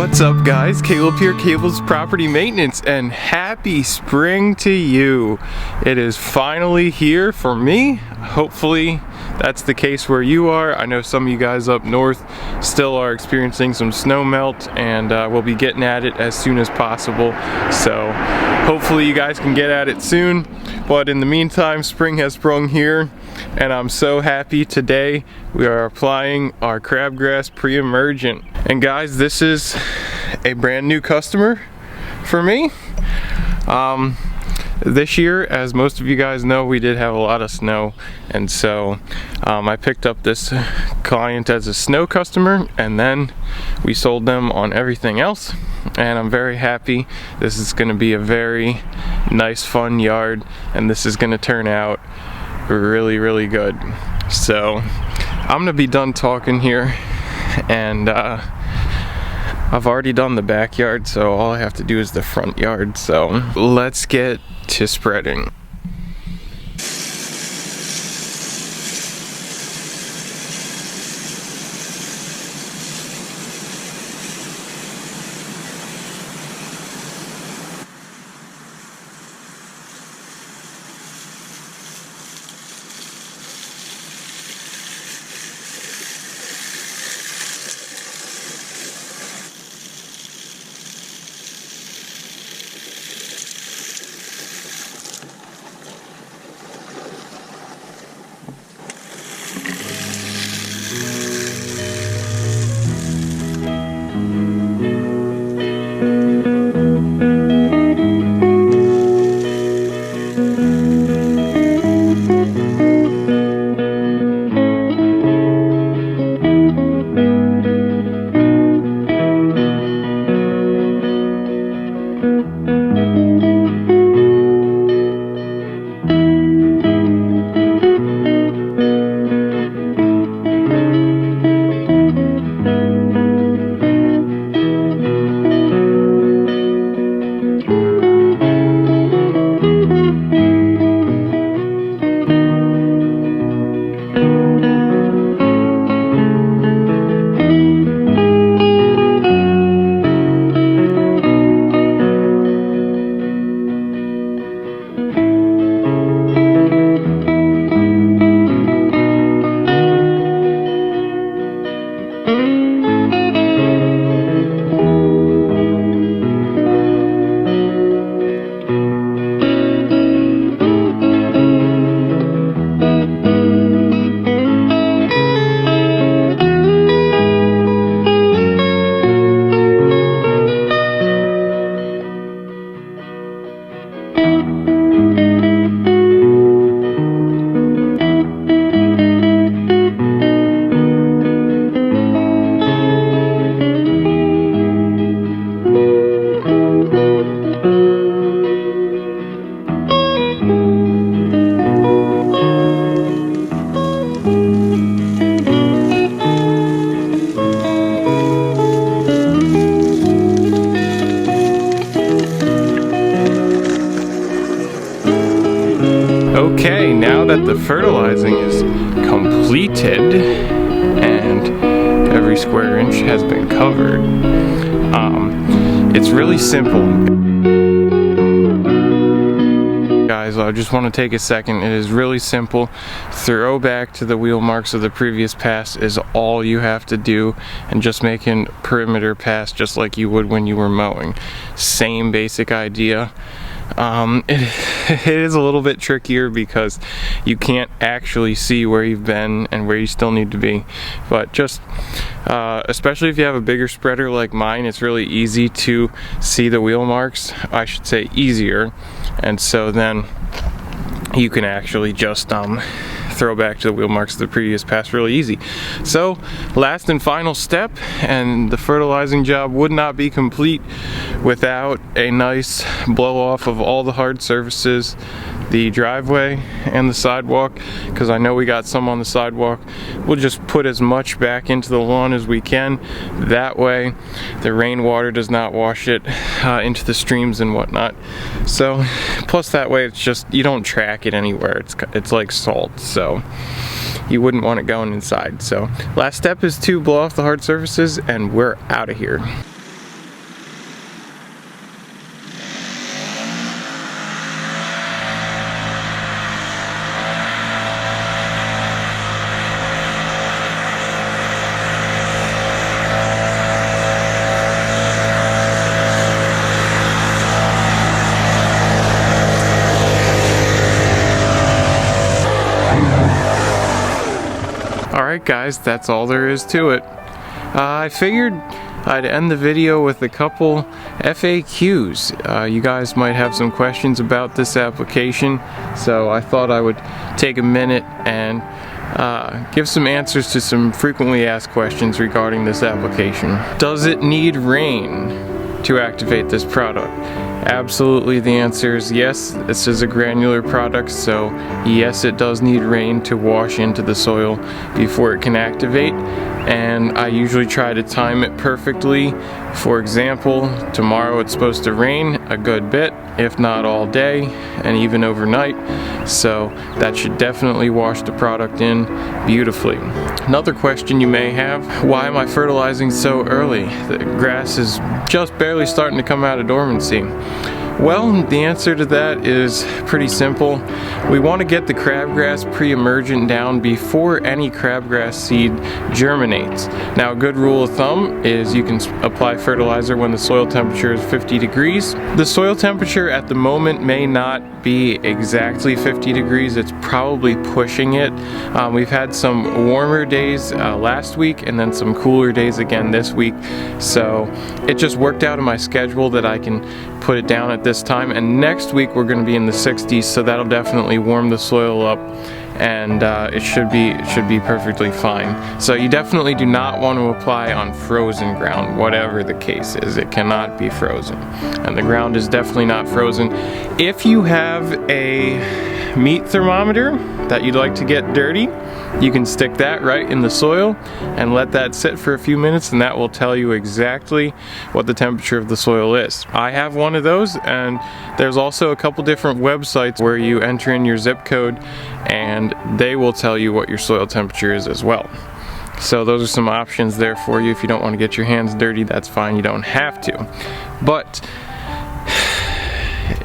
What's up guys, Caleb here, Cable's Property Maintenance, and happy spring to you. It is finally here for me. Hopefully that's the case where you are. I know some of you guys up north still are experiencing some snow melt, and we'll be getting at it as soon as possible. So hopefully you guys can get at it soon. But in the meantime, spring has sprung here, and I'm so happy today. We are applying our Crabgrass pre-emergent. And guys, this is a brand new customer for me. This year, as most of you guys know, we did have a lot of snow, and so I picked up this client as a snow customer, and then we sold them on everything else, and I'm very happy. This is going to be a very nice, fun yard, and this is going to turn out really good. So I'm going to be done talking here, and I've already done the backyard, so all I have to do is the front yard. So let's get to spreading. Okay, now that the fertilizing is completed and every square inch has been covered, it's really simple. Guys, I just want to take a second. It is really simple. Throw back to the wheel marks of the previous pass is all you have to do, and just make a perimeter pass just like you would when you were mowing. Same basic idea. It is a little bit trickier because you can't actually see where you've been and where you still need to be, but just especially if you have a bigger spreader like mine, it's really easy to see the wheel marks. I should say easier, and so then you can actually just throw back to the wheel marks of the previous pass really easy. So last and final step, and the fertilizing job would not be complete without a nice blow off of all the hard surfaces, the driveway and the sidewalk, because I know we got some on the sidewalk. We'll just put as much back into the lawn as we can. That way the rainwater does not wash it into the streams and whatnot. So plus that way it's just, you don't track it anywhere. It's like salt, so you wouldn't want it going inside. So last step is to blow off the hard surfaces, and we're out of here. Alright guys, that's all there is to it. I figured I'd end the video with a couple FAQs. You guys might have some questions about this application, so I thought I would take a minute and give some answers to some frequently asked questions regarding this application. Does it need rain to activate this product? Absolutely, the answer is yes. This is a granular product, so yes, it does need rain to wash into the soil before it can activate, and I usually try to time it perfectly. For example, tomorrow it's supposed to rain a good bit, if not all day, and even overnight, so that should definitely wash the product in beautifully. Another question you may have: why am I fertilizing so early? The grass is just barely starting to come out of dormancy. Well, the answer to that is pretty simple. We want to get the crabgrass pre-emergent down before any crabgrass seed germinates. Now, a good rule of thumb is you can apply fertilizer when the soil temperature is 50 degrees. The soil temperature at the moment may not be exactly 50 degrees. It's probably pushing it. We've had some warmer days last week and then some cooler days again this week. So it just worked out in my schedule that I can put it down at this time, and next week we're going to be in the 60s, so that'll definitely warm the soil up, and it should be perfectly fine. So you definitely do not want to apply on frozen ground, whatever the case is. It cannot be frozen, and the ground is definitely not frozen. If you have a meat thermometer that you'd like to get dirty, you can stick that right in the soil and let that sit for a few minutes, and that will tell you exactly what the temperature of the soil is. I have one of those, and there's also a couple different websites where you enter in your zip code and they will tell you what your soil temperature is as well. So those are some options there for you. If you don't want to get your hands dirty, that's fine, you don't have to. But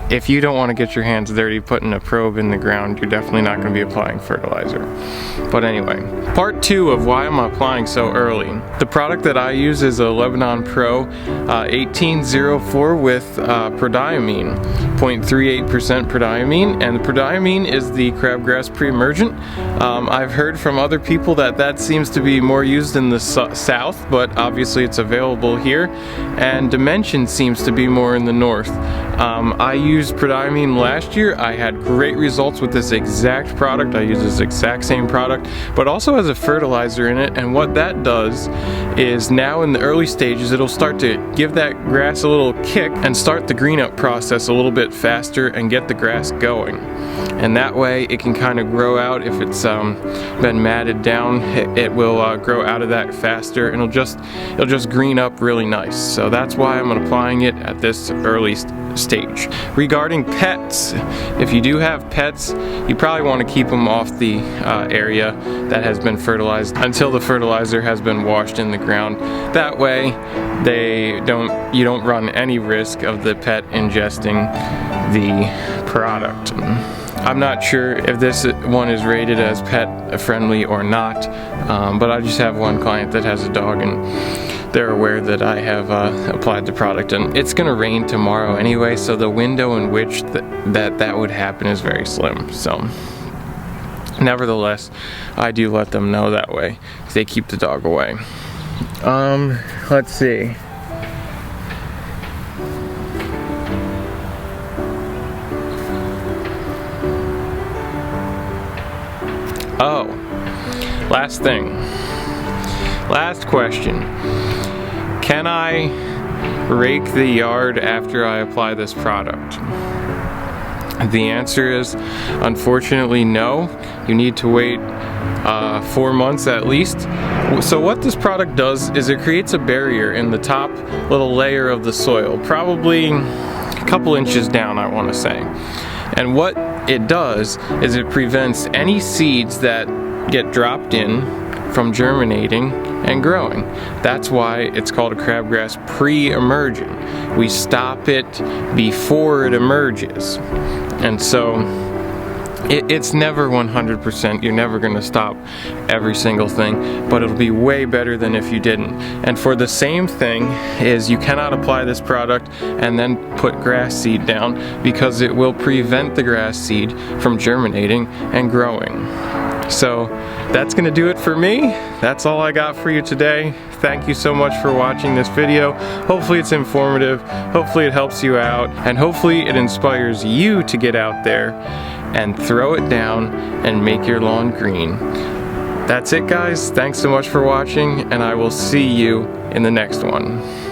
if you don't want to get your hands dirty putting a probe in the ground, you're definitely not going to be applying fertilizer. But anyway, part 2 of why I'm applying so early. The product that I use is a Lebanon Pro 1804 with prodiamine, 0.38% prodiamine, and the prodiamine is the crabgrass pre-emergent. I've heard from other people that that seems to be more used in the south, but obviously it's available here, and Dimension seems to be more in the north. I used prodiamine last year. I had great results with this exact product. I use this exact same product, but also has a fertilizer in it, and what that does is now in the early stages it'll start to give that grass a little kick and start the green up process a little bit faster and get the grass going. And that way it can kind of grow out. If it's been matted down, it will grow out of that faster, and it'll just green up really nice. So that's why I'm applying it at this early stage. Regarding pets, if you do have pets, you probably want to keep them off the area that has been fertilized until the fertilizer has been washed in the ground. That way you don't run any risk of the pet ingesting the product. I'm not sure if this one is rated as pet friendly or not, but I just have one client that has a dog, and they're aware that I have applied the product, and it's gonna rain tomorrow anyway, so the window in which that would happen is very slim. So nevertheless, I do let them know that way if they keep the dog away. Let's see. Oh, last thing. Last question. Can I rake the yard after I apply this product? The answer is, unfortunately, no. You need to wait 4 months at least. So what this product does is it creates a barrier in the top little layer of the soil, probably a couple inches down, I want to say. And what it does is it prevents any seeds that get dropped in from germinating and growing. That's why it's called a crabgrass pre-emergent. We stop it before it emerges. And so it's never 100%. You're never going to stop every single thing, but it'll be way better than if you didn't. And for the same thing is you cannot apply this product and then put grass seed down, because it will prevent the grass seed from germinating and growing. So that's gonna do it for me. That's all I got for you today. Thank you so much for watching this video. Hopefully it's informative, hopefully it helps you out, and hopefully it inspires you to get out there and throw it down and make your lawn green. That's it, guys. Thanks so much for watching, and I will see you in the next one.